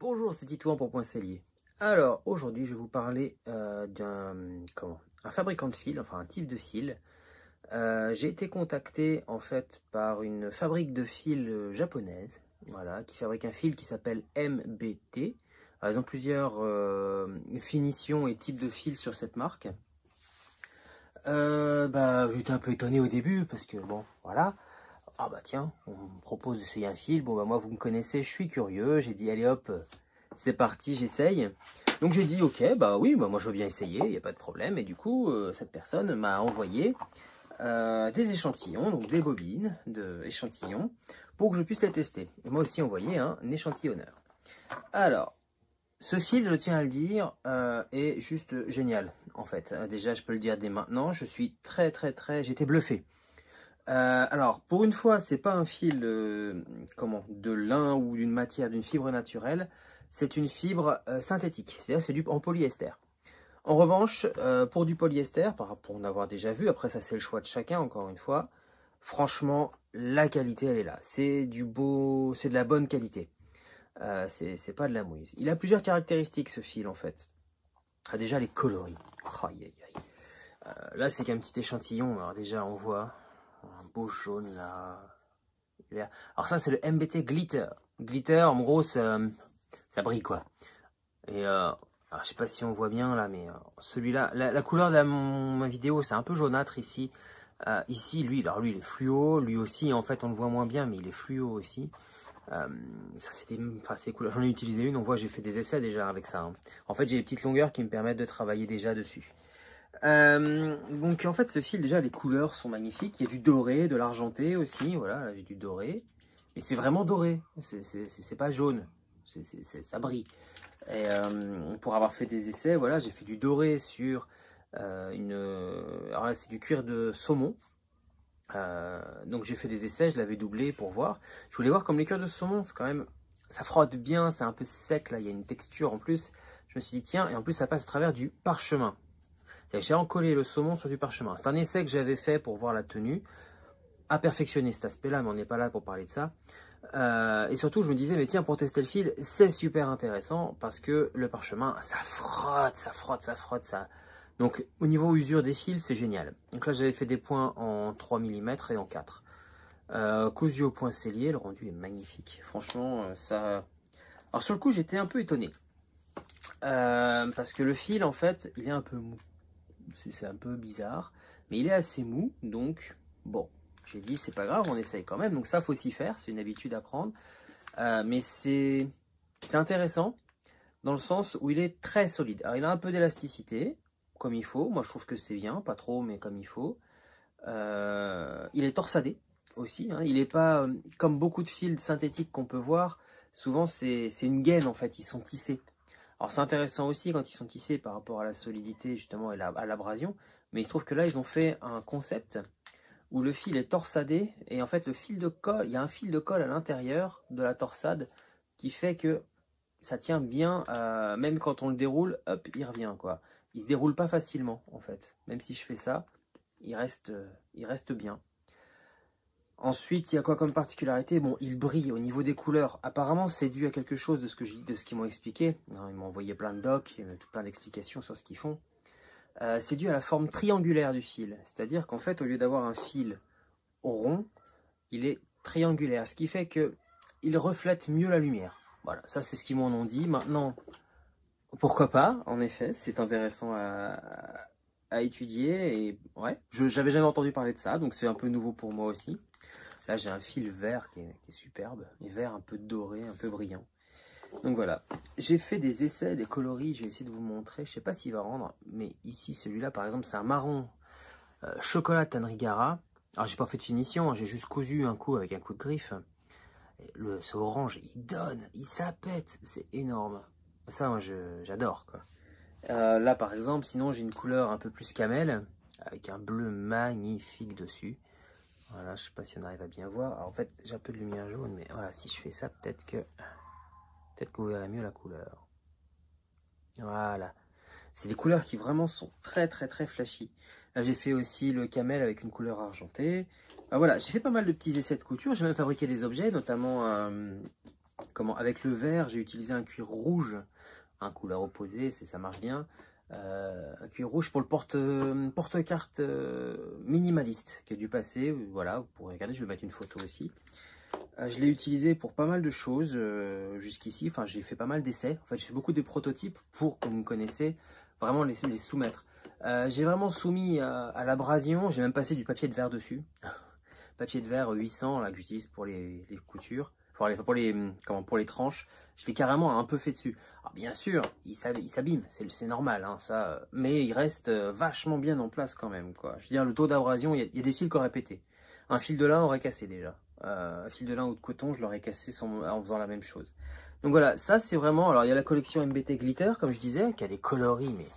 Bonjour, c'est Titouan pour Point Cellier. Alors, aujourd'hui, je vais vous parler un fabricant de fil, enfin un type de fil. J'ai été contacté en fait par une fabrique de fil japonaise, voilà, qui fabrique un fil qui s'appelle MBT. Alors, ils ont plusieurs finitions et types de fils sur cette marque. J'étais un peu étonné au début parce que bon, voilà. Ah bah tiens, on me propose d'essayer un fil. Bon bah moi vous me connaissez, je suis curieux. J'ai dit allez hop, c'est parti, j'essaye. Donc j'ai dit ok, bah oui, bah moi je veux bien essayer, il n'y a pas de problème. Et du coup, cette personne m'a envoyé des échantillons, donc des bobines d'échantillons, pour que je puisse les tester. Et moi aussi envoyé un échantillonneur. Alors, ce fil, je tiens à le dire, est juste génial en fait. Déjà, je peux le dire dès maintenant, je suis j'étais bluffé. Alors, pour une fois, c'est pas un fil de lin ou d'une matière, d'une fibre naturelle. C'est une fibre synthétique, c'est-à-dire c'est en polyester. En revanche, pour du polyester, pour en avoir déjà vu, après ça c'est le choix de chacun, encore une fois, franchement, la qualité elle est là. C'est du beau, c'est de la bonne qualité. C'est pas de la mouise. Il a plusieurs caractéristiques ce fil en fait. Déjà les coloris. Oh, aïe, aïe, aïe. Là c'est qu'un petit échantillon, alors déjà on voit un beau jaune là. Alors ça c'est le MBT Glitter. Glitter en gros ça brille quoi. Et alors, je sais pas si on voit bien là, mais celui-là, la couleur de ma vidéo c'est un peu jaunâtre ici. Ici lui il est fluo, lui aussi en fait on le voit moins bien mais il est fluo aussi. Ça c'est cool. J'en ai utilisé une, on voit j'ai fait des essais déjà avec ça. Hein. En fait j'ai des petites longueurs qui me permettent de travailler déjà dessus. Donc en fait ce fil déjà les couleurs sont magnifiques, il y a du doré, de l'argenté aussi, voilà là j'ai du doré, mais c'est vraiment doré, c'est pas jaune, ça brille. Et pour avoir fait des essais, voilà j'ai fait du doré sur alors là c'est du cuir de saumon, donc j'ai fait des essais, je l'avais doublé pour voir, je voulais voir comme les cuirs de saumon, c'est quand même, ça frotte bien, c'est un peu sec là, il y a une texture en plus, je me suis dit tiens, et en plus ça passe à travers du parchemin. J'ai encollé le saumon sur du parchemin. C'est un essai que j'avais fait pour voir la tenue, à perfectionner cet aspect-là, mais on n'est pas là pour parler de ça. Et surtout, je me disais, mais tiens, pour tester le fil, c'est super intéressant parce que le parchemin, ça frotte, ça frotte, ça frotte, ça. Donc, au niveau usure des fils, c'est génial. Donc là, j'avais fait des points en 3 mm et en 4. Cousu au point cellier, le rendu est magnifique. Franchement, ça. Alors, sur le coup, j'étais un peu étonné. Parce que le fil, en fait, il est un peu mou. C'est un peu bizarre, mais il est assez mou, donc bon, j'ai dit c'est pas grave, on essaye quand même, donc ça faut s'y faire, c'est une habitude à prendre, mais c'est intéressant dans le sens où il est très solide. Alors il a un peu d'élasticité, comme il faut, moi je trouve que c'est bien, pas trop, mais comme il faut. Il est torsadé aussi, hein. Il n'est pas comme beaucoup de fils synthétiques qu'on peut voir, souvent c'est une gaine en fait, ils sont tissés. Alors c'est intéressant aussi quand ils sont tissés par rapport à la solidité justement et à l'abrasion, mais il se trouve que là ils ont fait un concept où le fil est torsadé et en fait le fil de colle, il y a un fil de colle à l'intérieur de la torsade qui fait que ça tient bien, même quand on le déroule, hop, il revient quoi. Il se déroule pas facilement en fait, même si je fais ça, il reste bien. Ensuite, il y a quoi comme particularité? Bon, il brille au niveau des couleurs. Apparemment, c'est dû à quelque chose de ce qu'ils m'ont expliqué. Ils m'ont envoyé plein de docs, tout plein d'explications sur ce qu'ils font. C'est dû à la forme triangulaire du fil. C'est-à-dire qu'en fait, au lieu d'avoir un fil rond, il est triangulaire. Ce qui fait qu'il reflète mieux la lumière. Voilà, ça c'est ce qu'ils m'en ont dit. Maintenant, pourquoi pas? En effet, c'est intéressant à étudier. Et ouais, j'avais jamais entendu parler de ça, donc c'est un peu nouveau pour moi aussi. Là, j'ai un fil vert qui est superbe, et vert un peu doré, un peu brillant. Donc voilà, j'ai fait des essais, des coloris, je vais essayer de vous montrer. Je sais pas s'il va rendre, mais ici, celui-là, par exemple, c'est un marron chocolat Tanrigara. Alors, j'ai pas fait de finition, hein, j'ai juste cousu un coup avec un coup de griffe. Ce orange, il donne, il s'appète, c'est énorme. Ça, moi, j'adore, quoi. Là, par exemple, sinon, j'ai une couleur un peu plus camel, avec un bleu magnifique dessus. Voilà, je sais pas si on arrive à bien voir. Alors, en fait, j'ai un peu de lumière jaune, mais voilà, si je fais ça, peut-être que vous verrez mieux la couleur. Voilà. C'est des couleurs qui vraiment sont très flashy. Là, j'ai fait aussi le camel avec une couleur argentée. Voilà, j'ai fait pas mal de petits essais de couture. J'ai même fabriqué des objets, notamment comment, avec le vert, j'ai utilisé un cuir rouge, un couleur opposée, ça marche bien. Un cuir rouge pour le porte-carte minimaliste qui est du passé. Voilà, vous pourrez regarder, je vais mettre une photo aussi. Je l'ai utilisé pour pas mal de choses jusqu'ici. Enfin, j'ai fait pas mal d'essais. En fait, j'ai fait beaucoup de prototypes pour, comme vous me connaissez, vraiment les soumettre. J'ai vraiment soumis à l'abrasion. J'ai même passé du papier de verre dessus. Papier de verre 800 là, que j'utilise pour les coutures. Enfin, pour les tranches. Je l'ai carrément un peu fait dessus. Alors, bien sûr, il s'abîme. C'est normal. Hein, ça, mais il reste vachement bien en place quand même. Quoi. Je veux dire, le taux d'abrasion, il y a des fils qui auraient pété. Un fil de lin aurait cassé déjà. Un fil de lin ou de coton, je l'aurais cassé en faisant la même chose. Donc voilà, ça c'est vraiment... Alors il y a la collection MBT Glitter, comme je disais, qui a des coloris, mais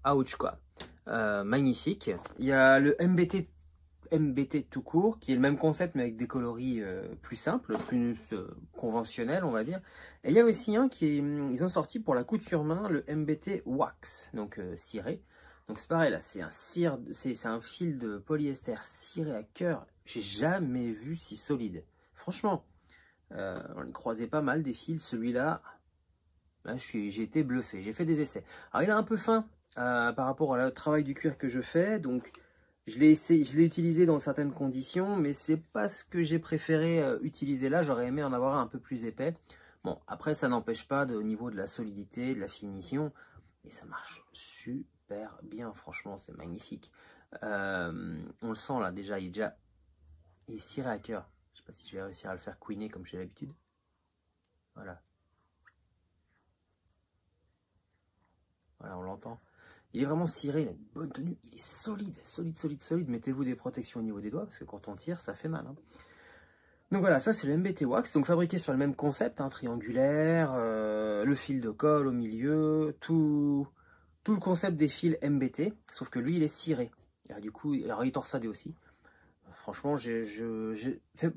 ouch quoi. Magnifique. Il y a le MBT tout court, qui est le même concept, mais avec des coloris plus simples, plus conventionnels, on va dire. Et il y a aussi un ils ont sorti pour la couture main, le MBT Wax, donc ciré. Donc c'est pareil là, c'est un fil de polyester ciré à cœur. J'ai jamais vu si solide. Franchement, on les croisait pas mal des fils. Celui-là, j'ai été bluffé. J'ai fait des essais. Alors il est un peu fin par rapport au travail du cuir que je fais. Donc je l'ai utilisé dans certaines conditions, mais c'est pas ce que j'ai préféré utiliser là. J'aurais aimé en avoir un peu plus épais. Bon, après ça n'empêche pas au niveau de la solidité, de la finition, et ça marche super bien, franchement, c'est magnifique. On le sent là déjà, il est ciré à cœur. Je sais pas si je vais réussir à le faire couiner comme j'ai l'habitude. Voilà. Voilà, on l'entend. Il est vraiment ciré, il a une bonne tenue, il est solide, solide, solide, solide. Mettez-vous des protections au niveau des doigts, parce que quand on tire, ça fait mal. Hein. Donc voilà, ça c'est le MBT Wax, donc fabriqué sur le même concept, hein, triangulaire, le fil de colle au milieu, tout le concept des fils MBT, sauf que lui il est ciré. Alors, du coup, alors, il est torsadé aussi. Franchement,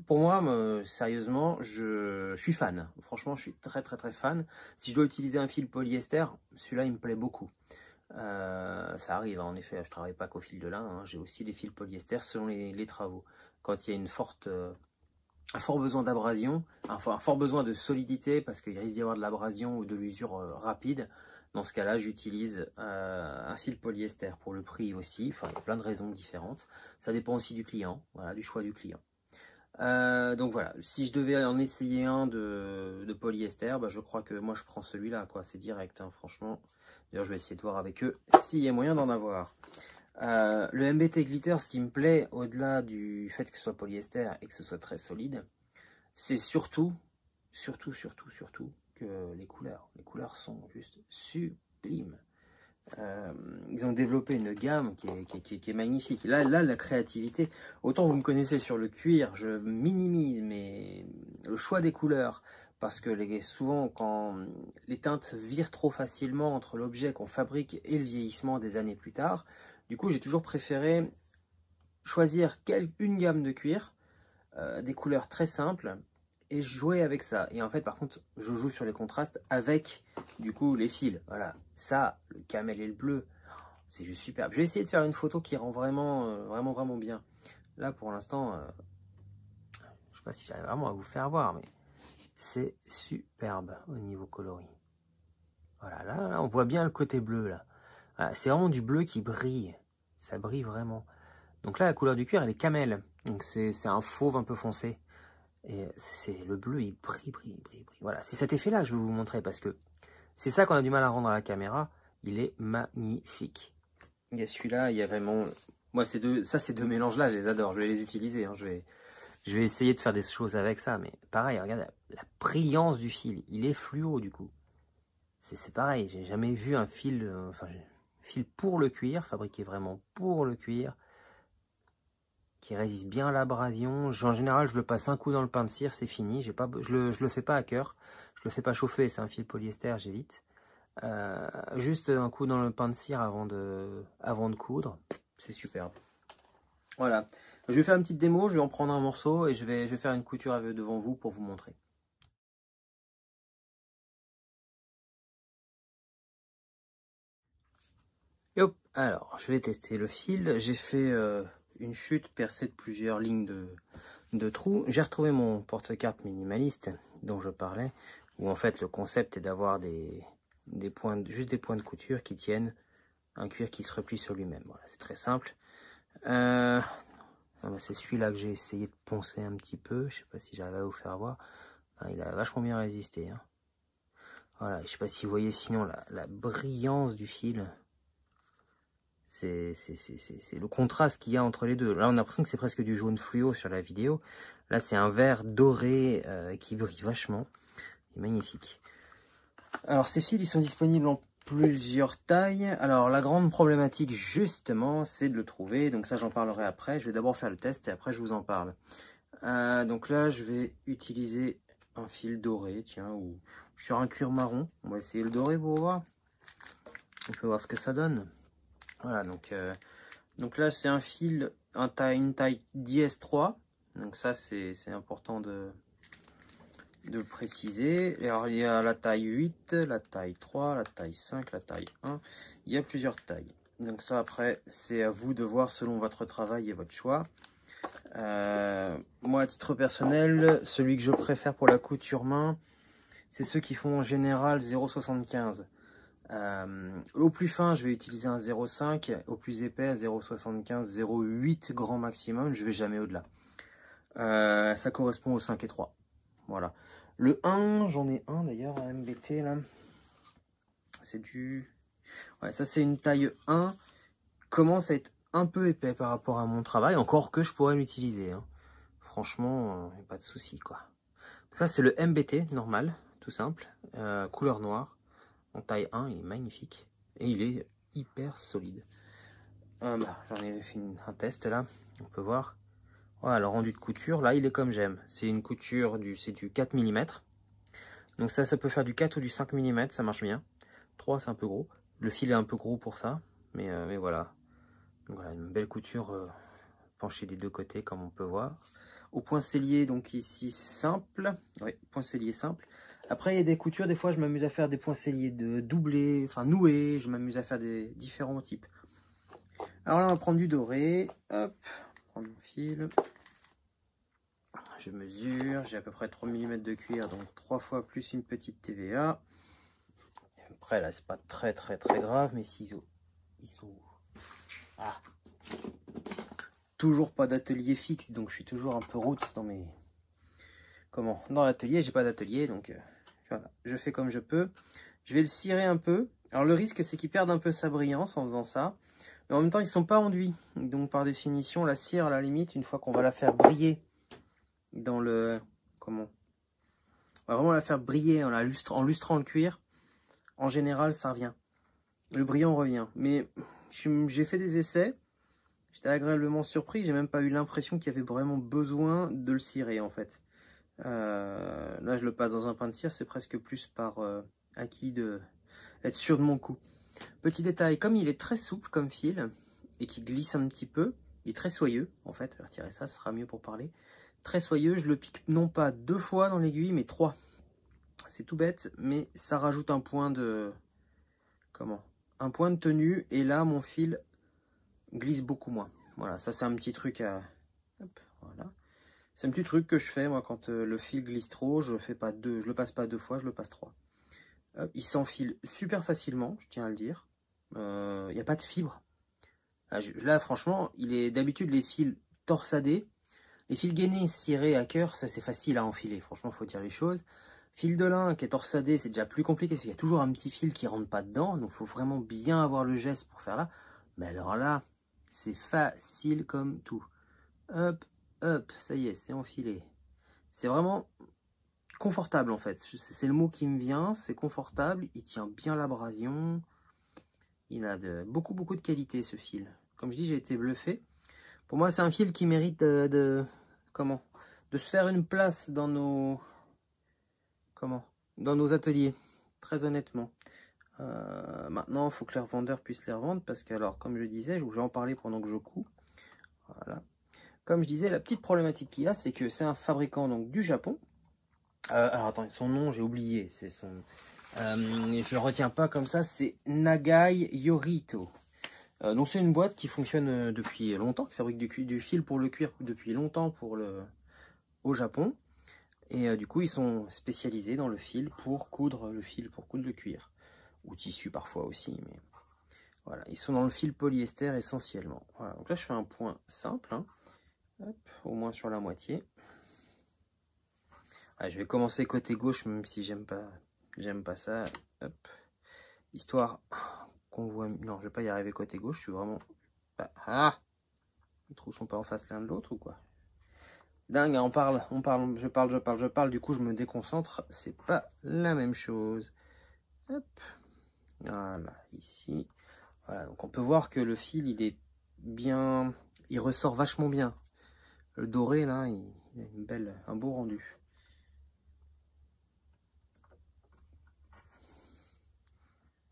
pour moi, sérieusement, je suis fan. Franchement, je suis très très très fan. Si je dois utiliser un fil polyester, celui-là il me plaît beaucoup. Ça arrive, hein, en effet, je travaille pas qu'au fil de lin, hein, j'ai aussi des fils polyester selon les travaux. Quand il y a un fort besoin d'abrasion, un fort besoin de solidité, parce qu'il risque d'y avoir de l'abrasion ou de l'usure rapide, dans ce cas-là, j'utilise un fil polyester pour le prix aussi. Enfin, il y a plein de raisons différentes. Ça dépend aussi du client, voilà, du choix du client. Donc voilà, si je devais en essayer un de polyester, je crois que moi je prends celui-là, quoi. C'est direct, hein, franchement. D'ailleurs, je vais essayer de voir avec eux s'il y a moyen d'en avoir. Le MBT Glitter, ce qui me plaît, au-delà du fait que ce soit polyester et que ce soit très solide, c'est surtout que les couleurs. Les couleurs sont juste sublimes. Ils ont développé une gamme qui est magnifique. Là, la créativité, autant vous me connaissez sur le cuir, je minimise le choix des couleurs, parce que souvent, quand les teintes virent trop facilement entre l'objet qu'on fabrique et le vieillissement des années plus tard, du coup, j'ai toujours préféré choisir une gamme de cuir, des couleurs très simples, et jouer avec ça. Et en fait, par contre, je joue sur les contrastes avec, du coup, les fils. Voilà, ça, le camel et le bleu, c'est juste superbe. Je vais essayer de faire une photo qui rend vraiment bien. Là, pour l'instant, je sais pas si j'arrive vraiment à vous faire voir, mais c'est superbe au niveau coloris. Voilà, là, on voit bien le côté bleu, là. Voilà, c'est vraiment du bleu qui brille. Ça brille vraiment. Donc là, la couleur du cuir, elle est camel. Donc c'est un fauve un peu foncé. Et le bleu, il brille. Voilà, c'est cet effet-là que je vais vous montrer, parce que c'est ça qu'on a du mal à rendre à la caméra. Il est magnifique. Il y a celui-là, il y a vraiment... Moi, ces deux mélanges-là, je les adore. Je vais les utiliser. Hein. Je vais essayer de faire des choses avec ça. Mais pareil, regarde la brillance du fil. Il est fluo, du coup. C'est pareil. J'ai jamais vu un fil... fil pour le cuir, fabriqué vraiment pour le cuir, qui résiste bien à l'abrasion. En général, je le passe un coup dans le pain de cire, c'est fini. Je le fais pas à cœur. Je le fais pas chauffer, c'est un fil polyester, j'évite. Juste un coup dans le pain de cire avant de coudre. C'est superbe. Voilà. Je vais faire une petite démo, je vais en prendre un morceau et je vais faire une couture devant vous pour vous montrer. Et hop, alors, je vais tester le fil. J'ai fait une chute percée de plusieurs lignes de trous. J'ai retrouvé mon porte-carte minimaliste dont je parlais, où en fait le concept est d'avoir juste des points de couture qui tiennent un cuir qui se replie sur lui-même. Voilà, c'est très simple. C'est celui-là que j'ai essayé de poncer un petit peu. Je sais pas si j'arrive à vous faire voir. Il a vachement bien résisté. Hein. Voilà, je sais pas si vous voyez sinon la brillance du fil. C'est le contraste qu'il y a entre les deux. Là, on a l'impression que c'est presque du jaune fluo sur la vidéo. Là, c'est un vert doré qui brille vachement. Il est magnifique. Alors, ces fils, ils sont disponibles en plusieurs tailles. Alors, la grande problématique, justement, c'est de le trouver. Donc ça, j'en parlerai après. Je vais d'abord faire le test et après, je vous en parle. Donc là, je vais utiliser un fil doré, tiens, ou sur un cuir marron. On va essayer le doré pour voir. On peut voir ce que ça donne. Voilà, donc là, c'est un fil, une taille 10S3. Donc ça, c'est important de le préciser. Et alors, il y a la taille 8, la taille 3, la taille 5, la taille 1. Il y a plusieurs tailles. Donc ça, après, c'est à vous de voir selon votre travail et votre choix. Moi, à titre personnel, celui que je préfère pour la couture main, c'est ceux qui font en général 0,75. Au plus fin, je vais utiliser un 0,5. Au plus épais, 0,75, 0,8 grand maximum. Je vais jamais au-delà. Ça correspond au 5 et 3. Voilà. Le 1, j'en ai un d'ailleurs à MBT là. C'est du... Ouais, ça c'est une taille 1. Commence à être un peu épais par rapport à mon travail. Encore que je pourrais l'utiliser. Hein. Franchement, y a pas de souci quoi. Ça c'est le MBT normal, tout simple. Couleur noire. En taille 1, il est magnifique. Et il est hyper solide. J'en ai fait un test là. On peut voir. Voilà, le rendu de couture, là, il est comme j'aime. C'est une couture, c'est du 4 mm. Donc ça peut faire du 4 ou du 5 mm, ça marche bien. 3, c'est un peu gros. Le fil est un peu gros pour ça. Mais voilà. Donc voilà, une belle couture penchée des deux côtés, comme on peut voir. Au point sellier, donc ici, simple. Oui, point sellier simple. Après, il y a des coutures, des fois, je m'amuse à faire des points selliers de doublés, enfin noués. Je m'amuse à faire des différents types. Alors là, on va prendre du doré. Hop, prendre mon fil. Je mesure, j'ai à peu près 3 mm de cuir, donc 3 fois plus une petite TVA. Après, là, c'est pas très grave, mes ciseaux, ils sont où? Ah. Toujours pas d'atelier fixe, donc je suis toujours un peu roots dans mes... Dans l'atelier, j'ai pas d'atelier, donc voilà, je fais comme je peux. Je vais le cirer un peu. Alors le risque, c'est qu'il perde un peu sa brillance en faisant ça. Mais en même temps, ils sont pas enduits. Donc par définition, la cire, à la limite, une fois qu'on va la faire briller dans le... On va vraiment la faire briller en lustrant le cuir. En général, ça revient. Le brillant revient. Mais j'ai fait des essais. J'étais agréablement surpris. J'ai même pas eu l'impression qu'il y avait vraiment besoin de le cirer, en fait. Là, je le passe dans un pain de cire. C'est presque plus par acquis d'être sûr de mon coup. Petit détail, comme il est très souple comme fil et qui glisse un petit peu, il est très soyeux, en fait. Je vais retirer ça, ce sera mieux pour parler. Très soyeux, je le pique non pas 2 fois dans l'aiguille, mais 3. C'est tout bête, mais ça rajoute un point de... Un point de tenue, et là, mon fil glisse beaucoup moins. Voilà, ça c'est un petit truc à... Hop, voilà. C'est un petit truc que je fais, moi, quand le fil glisse trop, je le passe pas 2 fois, je le passe 3. Il s'enfile super facilement, je tiens à le dire. Il n'y a pas de fibre. Là, franchement, d'habitude les fils torsadés. Les fils gainés cirés à cœur, ça c'est facile à enfiler. Franchement, il faut dire les choses. Fil de lin qui est torsadé, c'est déjà plus compliqué parce qu'il y a toujours un petit fil qui rentre pas dedans. Donc, il faut vraiment bien avoir le geste pour faire là. Mais alors là, c'est facile comme tout. Hop, hop, ça y est, c'est enfilé. C'est vraiment confortable en fait. C'est le mot qui me vient. C'est confortable. Il tient bien l'abrasion. Il a beaucoup de qualité ce fil. Comme je dis, j'ai été bluffé. Pour moi, c'est un fil qui mérite de se faire une place dans nos ateliers, très honnêtement. Maintenant, il faut que les revendeurs puissent les revendre parce que, alors, comme je disais, je vais en parler pendant que je couds. Voilà. Comme je disais, la petite problématique qu'il y a, c'est que c'est un fabricant donc du Japon. Alors, attendez, son nom, j'ai oublié. C'est son... je le retiens pas comme ça, c'est Nagai Yorito. Donc c'est une boîte qui fonctionne depuis longtemps, qui fabrique du fil pour le cuir depuis longtemps pour au Japon. Et du coup, ils sont spécialisés dans le fil pour coudre le cuir. Ou tissu parfois aussi, mais voilà. Ils sont dans le fil polyester essentiellement. Voilà, donc là, je fais un point simple, hein. Hop, au moins sur la moitié. Ah, je vais commencer côté gauche, même si j'aime pas ça. Hop. Histoire qu'on voit... Non, je vais pas y arriver côté gauche, je suis vraiment... Ah, les trous sont pas en face l'un de l'autre ou quoi? Dingue, hein, je parle, du coup je me déconcentre, c'est pas la même chose. Hop. Voilà, ici. Voilà, donc on peut voir que le fil, il est bien... Il ressort vachement bien. Le doré, là, il a un beau rendu.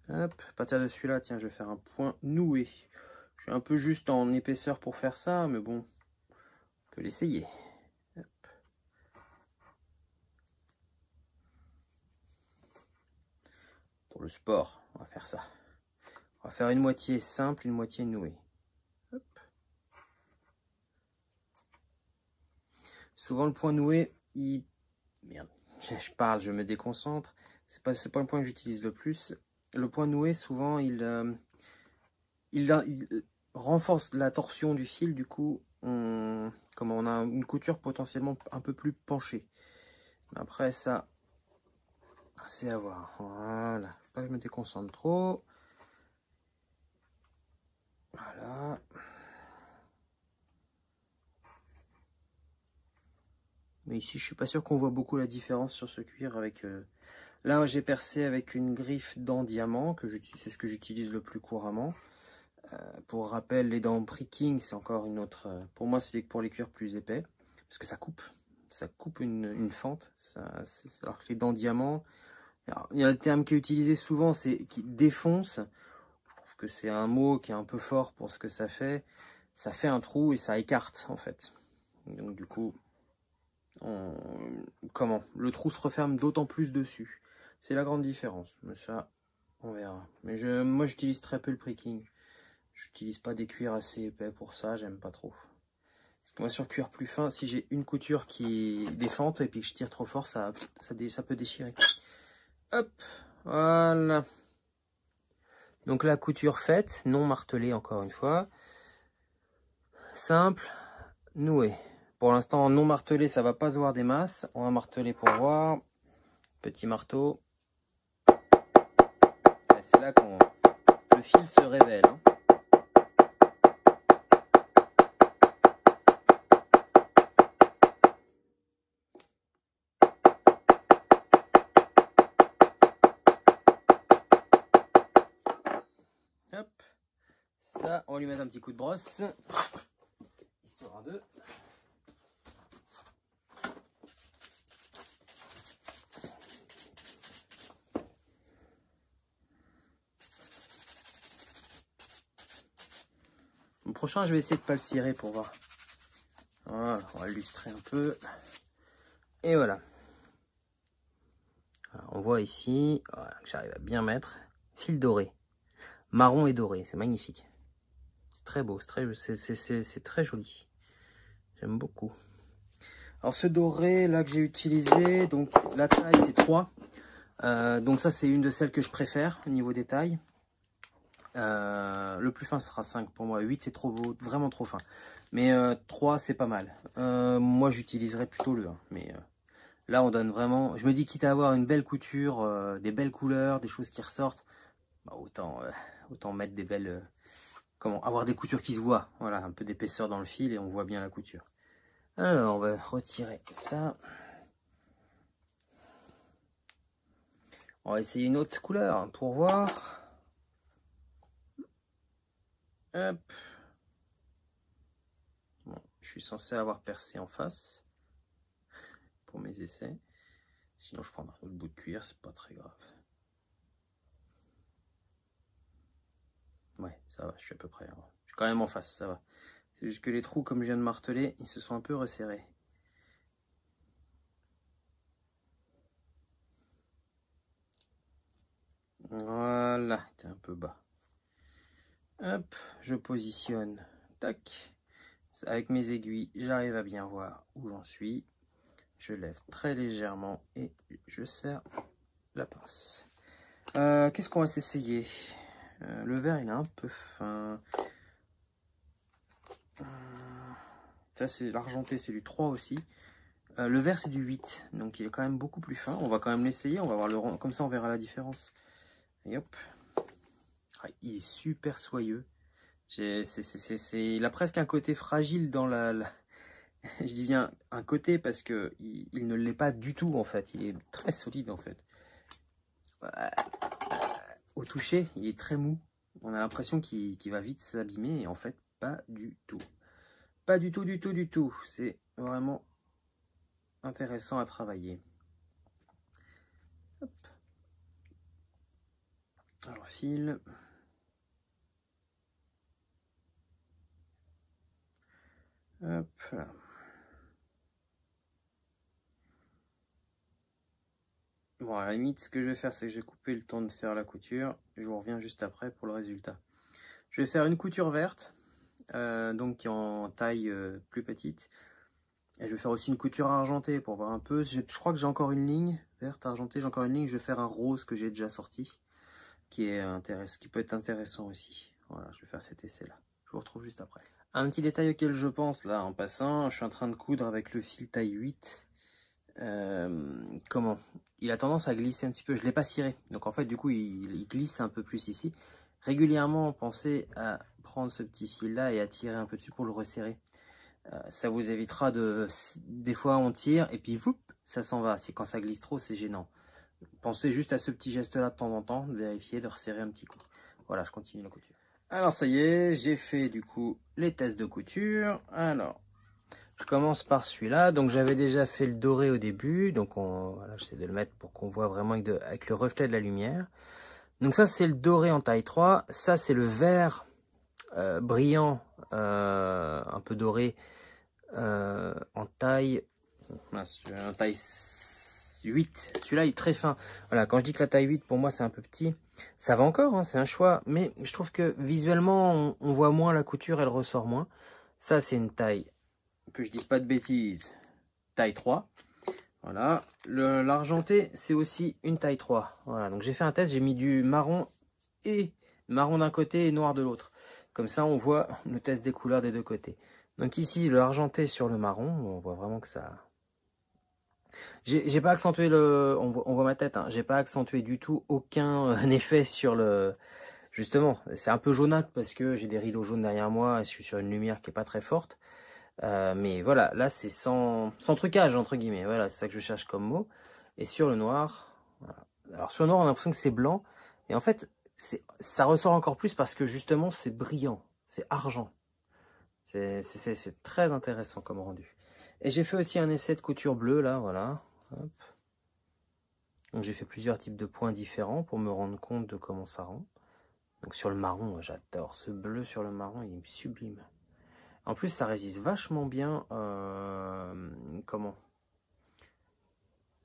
Hop, à partir de celui-là, tiens, je vais faire un point noué. Je suis un peu juste en épaisseur pour faire ça, mais bon, on peut l'essayer. Pour le sport, on va faire ça. On va faire une moitié simple, une moitié nouée. Hop. Souvent le point noué, merde, je me déconcentre. C'est pas le point que j'utilise le plus. Le point noué, souvent, il renforce la torsion du fil. Du coup, on a une couture potentiellement un peu plus penchée. Après ça, c'est à voir. Voilà, faut pas que je me déconcentre trop. Voilà. Mais ici, je suis pas sûr qu'on voit beaucoup la différence sur ce cuir avec... Là, j'ai percé avec une griffe dent diamant, c'est ce que j'utilise le plus couramment. Pour rappel, les dents pricking, c'est encore une autre... pour moi, c'est pour les cuirs plus épais, parce que ça coupe une fente. Alors que les dents diamant, alors, il y a le terme qui est utilisé souvent, c'est qui défonce. Je trouve que c'est un mot qui est un peu fort pour ce que ça fait. Ça fait un trou et ça écarte, en fait. Donc, du coup... le trou se referme d'autant plus dessus. C'est la grande différence, mais ça on verra. Mais moi j'utilise très peu le pricking. J'utilise pas des cuirs assez épais pour ça, j'aime pas trop. Parce que moi sur cuir plus fin, si j'ai une couture qui défente et puis que je tire trop fort, ça peut déchirer. Hop, voilà. Donc la couture faite, non martelée encore une fois. Simple, nouée. Pour l'instant, non martelé, ça va pas se voir des masses. On va marteler pour voir. Petit marteau. C'est là que le fil se révèle. Hein. Hop. Ça, on va lui mettre un petit coup de brosse. Histoire de... Le prochain, je vais essayer de pas le cirer pour voir. Voilà, on va illustrer un peu. Et voilà. Alors, on voit ici, voilà, que j'arrive à bien mettre. Fil doré. Marron et doré, c'est magnifique. C'est très beau, c'est très joli. J'aime beaucoup. Alors ce doré là que j'ai utilisé, donc la taille c'est 3. Donc ça c'est une de celles que je préfère au niveau des tailles. Le plus fin sera 5 pour moi, 8 c'est trop, vraiment trop fin. Mais 3 c'est pas mal. Moi j'utiliserais plutôt le 1. Mais là on donne vraiment, je me dis quitte à avoir une belle couture, des belles couleurs, des choses qui ressortent, bah, autant mettre des belles... avoir des coutures qui se voient. Voilà, un peu d'épaisseur dans le fil et on voit bien la couture. Alors on va retirer ça. On va essayer une autre couleur pour voir. Hop. Bon, je suis censé avoir percé en face pour mes essais. Sinon, je prendrai un autre bout de cuir, c'est pas très grave. Ouais, ça va, je suis à peu près. Hein. Je suis quand même en face, ça va. C'est juste que les trous, comme je viens de marteler, ils se sont un peu resserrés. Voilà, t'es un peu bas. Hop, je positionne. Tac. Avec mes aiguilles, j'arrive à bien voir où j'en suis. je lève très légèrement et je serre la pince. Qu'est-ce qu'on va s'essayer? Le verre, il est un peu fin. Ça, c'est l'argenté, c'est du 3 aussi. Le vert, c'est du 8, donc il est quand même beaucoup plus fin. On va quand même l'essayer, on va voir le rond. Comme ça, on verra la différence. Et hop. Ah, il est super soyeux. Il a presque un côté fragile dans je dis bien un côté parce que il ne l'est pas du tout, en fait. Il est très solide, en fait. Au toucher, il est très mou. On a l'impression qu'il va vite s'abîmer, et en fait, pas du tout. Pas du tout, du tout, du tout. C'est vraiment intéressant à travailler. Hop. Alors, fil. Hop là. Bon, à la limite, ce que je vais faire, c'est que je vais couper le temps de faire la couture. Je vous reviens juste après pour le résultat. Je vais faire une couture verte, donc qui est en taille plus petite. Et je vais faire aussi une couture argentée pour voir un peu. Je crois que j'ai encore une ligne verte, argentée. J'ai encore une ligne. Je vais faire un rose que j'ai déjà sorti, qui peut être intéressant aussi. Voilà, je vais faire cet essai-là. Je vous retrouve juste après. Un petit détail auquel je pense là en passant, je suis en train de coudre avec le fil taille 8. Comment? Il a tendance à glisser un petit peu. Je ne l'ai pas ciré. Donc en fait, du coup, il glisse un peu plus ici. Régulièrement, pensez à prendre ce petit fil-là et à tirer un peu dessus pour le resserrer. Ça vous évitera de... Des fois, on tire et puis, whoop, ça s'en va. Quand ça glisse trop, c'est gênant. Pensez juste à ce petit geste-là de temps en temps. De vérifier, de resserrer un petit coup. Voilà, je continue la couture. Alors, ça y est, j'ai fait du coup les tests de couture. Alors, je commence par celui-là. Donc, j'avais déjà fait le doré au début. Donc, voilà, j'essaie de le mettre pour qu'on voit vraiment avec le reflet de la lumière. Donc, ça, c'est le doré en taille 3. Ça, c'est le vert brillant, un peu doré, en taille 8. Celui-là, il est très fin. Voilà, quand je dis que la taille 8, pour moi, c'est un peu petit. Ça va encore, hein, c'est un choix. Mais je trouve que visuellement, on voit moins la couture, elle ressort moins. Ça, c'est une taille, que je dise pas de bêtises, taille 3. Voilà. L'argenté, c'est aussi une taille 3. Voilà, donc j'ai fait un test, j'ai mis du marron d'un côté et noir de l'autre. Comme ça, on voit le test des couleurs des deux côtés. Donc ici, le argenté sur le marron, on voit vraiment que ça... J'ai pas accentué on voit ma tête, hein. J'ai pas accentué du tout aucun effet sur le... Justement, c'est un peu jaunâtre parce que j'ai des rideaux jaunes derrière moi et je suis sur une lumière qui est pas très forte. Mais voilà, là c'est sans trucage entre guillemets. Voilà, c'est ça que je cherche comme mot. Et sur le noir, voilà. Alors sur le noir, on a l'impression que c'est blanc. Et en fait, ça ressort encore plus parce que justement, c'est brillant. C'est argent. C'est très intéressant comme rendu. Et j'ai fait aussi un essai de couture bleue, là, voilà. Hop. Donc j'ai fait plusieurs types de points différents pour me rendre compte de comment ça rend. Donc sur le marron, j'adore. Ce bleu sur le marron, il est sublime. En plus, ça résiste vachement bien... comment?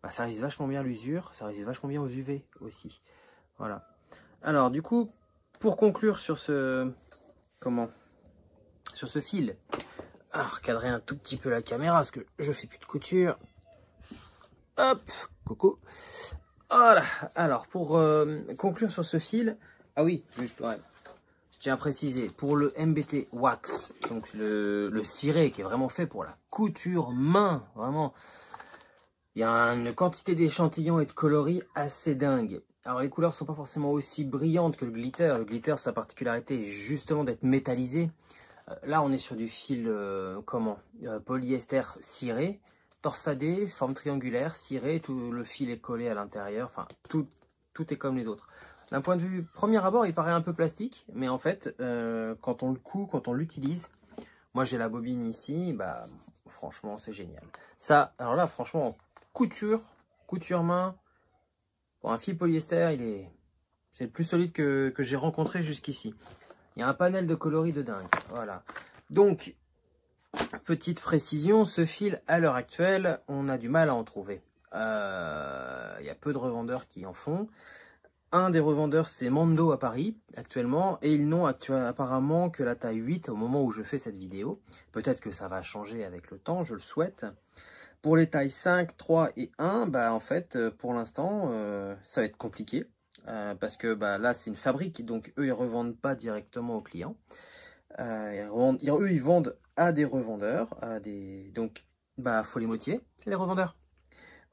Bah, ça résiste vachement bien à l'usure. Ça résiste vachement bien aux UV aussi. Voilà. Alors, du coup, pour conclure sur ce... Comment? Sur ce fil. Alors, recadrer un tout petit peu la caméra parce que je fais plus de couture. Hop, coucou. Voilà. Alors, pour conclure sur ce fil... Ah oui, juste, ouais. Je tiens à préciser, pour le MBT Wax, donc le ciré qui est vraiment fait pour la couture main, vraiment, il y a une quantité d'échantillons et de coloris assez dingue. Alors les couleurs ne sont pas forcément aussi brillantes que le glitter. Le glitter, sa particularité est justement d'être métallisé. Là, on est sur du fil, polyester ciré, torsadé, forme triangulaire, ciré, tout le fil est collé à l'intérieur, enfin, tout est comme les autres. D'un point de vue premier abord, il paraît un peu plastique, mais en fait, quand on le coud, quand on l'utilise, moi j'ai la bobine ici, bah franchement c'est génial. Ça, alors là franchement, couture main, pour un fil polyester, c'est le plus solide que j'ai rencontré jusqu'ici. Il y a un panel de coloris de dingue, voilà. Donc, petite précision, ce fil à l'heure actuelle, on a du mal à en trouver. Il y a peu de revendeurs qui en font. Un des revendeurs, c'est Mando à Paris, actuellement, et ils n'ont apparemment que la taille 8 au moment où je fais cette vidéo. Peut-être que ça va changer avec le temps, je le souhaite. Pour les tailles 5, 3 et 1, bah, en fait, pour l'instant, ça va être compliqué. Parce que bah, là, c'est une fabrique, donc eux, ils ne revendent pas directement aux clients. Eux, ils vendent à des revendeurs, donc bah, faut les motiver, les revendeurs.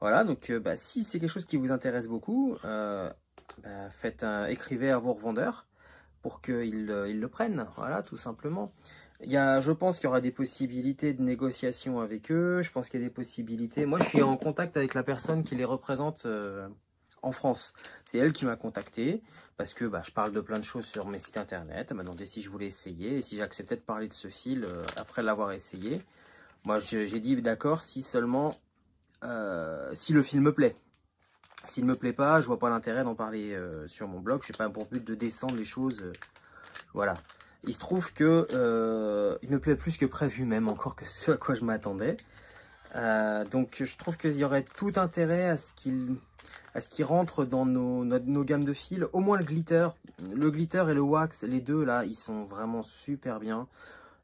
Voilà, donc bah, si c'est quelque chose qui vous intéresse beaucoup, bah, écrivez à vos revendeurs pour qu'ils ils le prennent, voilà, tout simplement. Je pense qu'il y aura des possibilités de négociation avec eux, je pense qu'il y a des possibilités. Moi, je suis en contact avec la personne qui les représente en France. C'est elle qui m'a contacté, parce que bah, je parle de plein de choses sur mes sites internet. Elle m'a demandé si je voulais essayer, et si j'acceptais de parler de ce fil après l'avoir essayé. Moi, j'ai dit d'accord si seulement, si le fil me plaît. S'il ne me plaît pas, je vois pas l'intérêt d'en parler sur mon blog. Je n'ai pas pour but de descendre les choses. Voilà. Il se trouve que il me plaît plus que prévu, même encore que ce à quoi je m'attendais. Donc je trouve qu'il y aurait tout intérêt à ce qu'il rentre dans nos gammes de fils. Au moins le glitter. Le glitter et le wax, les deux là, ils sont vraiment super bien.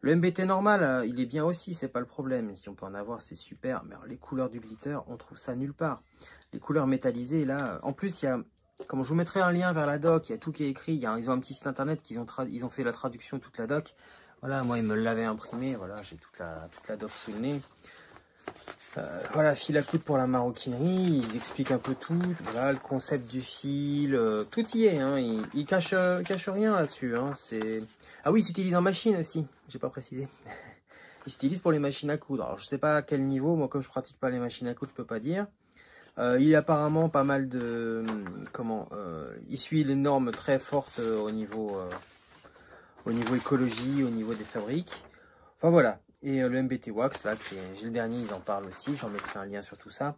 Le MBT normal, il est bien aussi, c'est pas le problème. Si on peut en avoir, c'est super. Mais alors, les couleurs du glitter, on trouve ça nulle part. Les couleurs métallisées, là, en plus, il y a, comme je vous mettrai un lien vers la doc, il y a tout qui est écrit. Ils ont un petit site internet qu'ils ils ont fait la traduction, toute la doc. Voilà, moi, ils me l'avaient imprimé. Voilà, j'ai toute la doc sous le nez. Voilà, fil à coudre pour la maroquinerie, il explique un peu tout, voilà, le concept du fil, tout y est, hein, il cache rien là-dessus. Hein, ah oui, il s'utilise en machine aussi, j'ai pas précisé. Il s'utilise pour les machines à coudre. Alors je sais pas à quel niveau, moi comme je pratique pas les machines à coudre, je peux pas dire. Il y a apparemment pas mal de... il suit les normes très fortes au niveau écologie, au niveau des fabriques. Enfin voilà. Et le MBT Wax, là, j'ai le dernier, ils en parlent aussi. J'en mettrai un lien sur tout ça.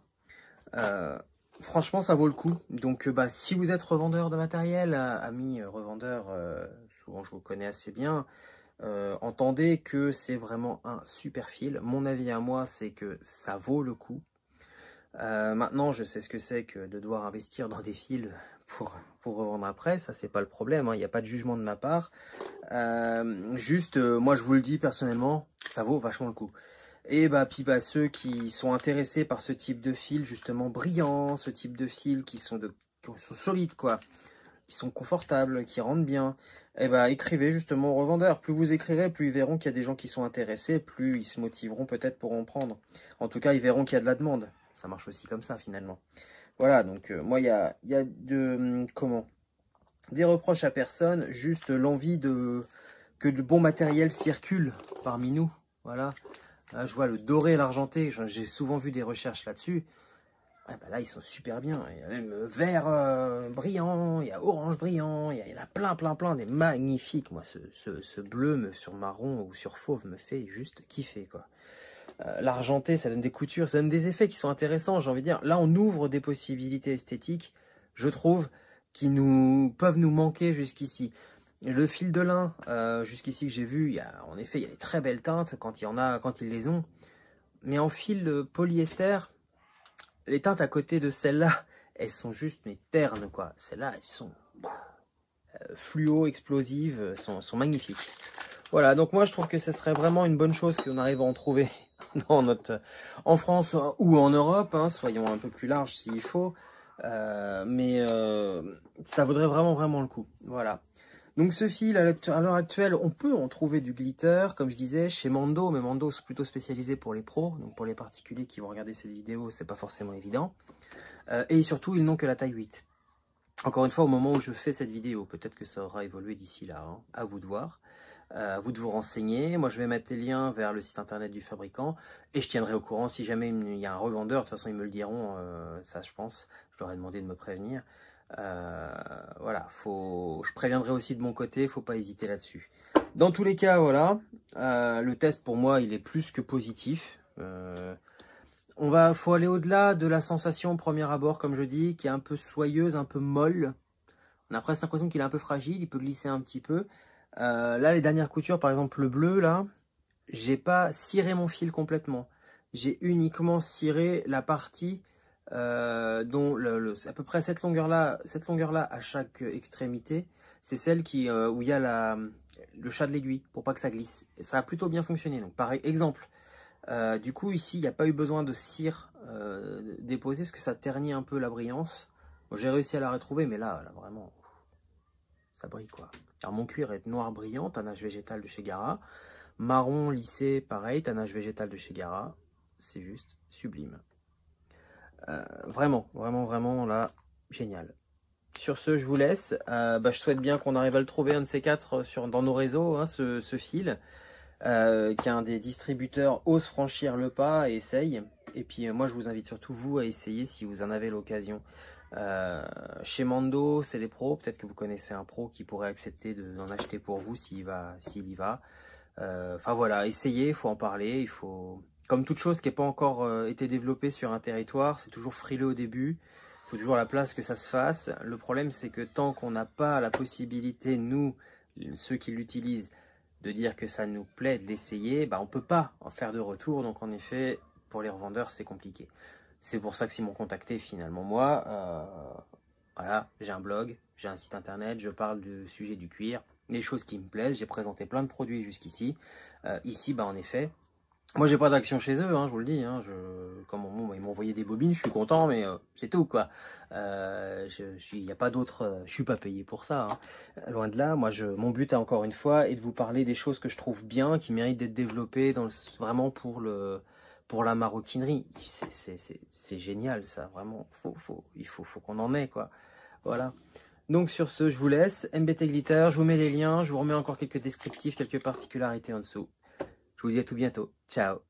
Franchement, ça vaut le coup. Donc, bah, si vous êtes revendeur de matériel, amis revendeurs, souvent je vous connais assez bien, entendez que c'est vraiment un super fil. Mon avis à moi, c'est que ça vaut le coup. Maintenant, je sais ce que c'est que de devoir investir dans des fils pour revendre après. Ça, c'est pas le problème. Hein. Il n'y a pas de jugement de ma part. Moi, je vous le dis personnellement, ça vaut vachement le coup. Et bah, puis bah, ceux qui sont intéressés par ce type de fil, justement brillant, ce type de fil qui sont solides, quoi, qui sont confortables, qui rendent bien, et bah, écrivez justement aux revendeurs. Plus vous écrirez, plus ils verront qu'il y a des gens qui sont intéressés, plus ils se motiveront peut-être pour en prendre. En tout cas, ils verront qu'il y a de la demande. Ça marche aussi comme ça, finalement. Voilà, donc moi, il y a des reproches à personne, juste l'envie que le bon matériel circule parmi nous. Voilà. Là, je vois le doré et l'argenté. J'ai souvent vu des recherches là-dessus. Ouais, bah là, ils sont super bien. Il y a même vert brillant, il y a orange brillant, il y en a plein, des magnifiques. Moi, ce bleu sur marron ou sur fauve me fait juste kiffer, quoi. L'argenté, ça donne des coutures, ça donne des effets qui sont intéressants, j'ai envie de dire. Là, on ouvre des possibilités esthétiques, je trouve, qui peuvent nous manquer jusqu'ici. Le fil de lin, jusqu'ici que j'ai vu, en effet, il y a des très belles teintes quand ils les ont. Mais en fil polyester, les teintes à côté de celles-là, elles sont juste mais ternes, quoi. Celles-là, elles sont fluo, explosives, sont magnifiques. Voilà, donc moi je trouve que ce serait vraiment une bonne chose qu'on arrive à en trouver en France ou en Europe, hein, soyons un peu plus larges s'il faut. Mais ça vaudrait vraiment le coup. Voilà. Donc ce fil, à l'heure actuelle, on peut en trouver du glitter, comme je disais, chez Mando, mais Mando c'est plutôt spécialisé pour les pros, donc pour les particuliers qui vont regarder cette vidéo, c'est pas forcément évident. Et surtout, ils n'ont que la taille 8. Encore une fois, au moment où je fais cette vidéo, peut-être que ça aura évolué d'ici là, hein, à vous de voir. À vous de vous renseigner. Moi, je vais mettre les liens vers le site internet du fabricant et je tiendrai au courant si jamais il y a un revendeur. De toute façon, ils me le diront, ça je pense. Je leur ai demandé de me prévenir. Voilà, je préviendrai aussi de mon côté, il ne faut pas hésiter là-dessus. Dans tous les cas, voilà, le test pour moi, il est plus que positif. Faut aller au-delà de la sensation au premier abord, comme je dis, qui est un peu soyeuse, un peu molle. On a presque l'impression qu'il est un peu fragile, il peut glisser un petit peu. Là, les dernières coutures, par exemple le bleu, là, j'ai pas ciré mon fil complètement. J'ai uniquement ciré la partie dont à peu près cette longueur-là à chaque extrémité, c'est celle où il y a le chat de l'aiguille, pour pas que ça glisse. Et ça a plutôt bien fonctionné. Donc, par exemple, Du coup, ici, il n'y a pas eu besoin de cire déposée parce que ça ternit un peu la brillance. Bon, j'ai réussi à la retrouver, mais là vraiment, ça brille quoi. Alors, mon cuir est noir brillant, tannage végétal de chez Gara. Marron lissé, pareil, tannage végétal de chez Gara. C'est juste sublime. Vraiment, là, génial. Sur ce, je vous laisse. Je souhaite bien qu'on arrive à le trouver, un de ces quatre, dans nos réseaux, hein, ce fil. Qu'un des distributeurs ose franchir le pas et essaye. Et puis moi je vous invite surtout vous à essayer si vous en avez l'occasion. Chez Mando, c'est les pros. Peut-être que vous connaissez un pro qui pourrait accepter d'en acheter pour vous s'il y va. Enfin voilà, essayez, il faut en parler. Il faut, comme toute chose qui n'a pas encore été développée sur un territoire, c'est toujours frileux au début. Il faut toujours la place que ça se fasse. Le problème c'est que tant qu'on n'a pas la possibilité, nous, ceux qui l'utilisent, de dire que ça nous plaît, de l'essayer, on ne peut pas en faire de retour. Donc en effet, pour les revendeurs, c'est compliqué. C'est pour ça que s'ils m'ont contacté finalement. Moi, voilà, j'ai un blog, j'ai un site internet, je parle du sujet du cuir, les choses qui me plaisent. J'ai présenté plein de produits jusqu'ici. Ici, en effet, moi j'ai pas d'action chez eux, hein, je vous le dis. Hein, comme ils m'ont envoyé des bobines, je suis content, mais c'est tout quoi. Y a pas d'autre. Je suis pas payé pour ça. Hein. Loin de là. Moi, mon but encore une fois est de vous parler des choses que je trouve bien, qui méritent d'être développées vraiment pour la maroquinerie. C'est génial ça, vraiment. Il faut qu'on en ait quoi. Voilà. Donc sur ce, je vous laisse. MBT Glitter, je vous mets les liens, je vous remets encore quelques descriptifs, quelques particularités en dessous. Je vous dis à tout bientôt. Ciao.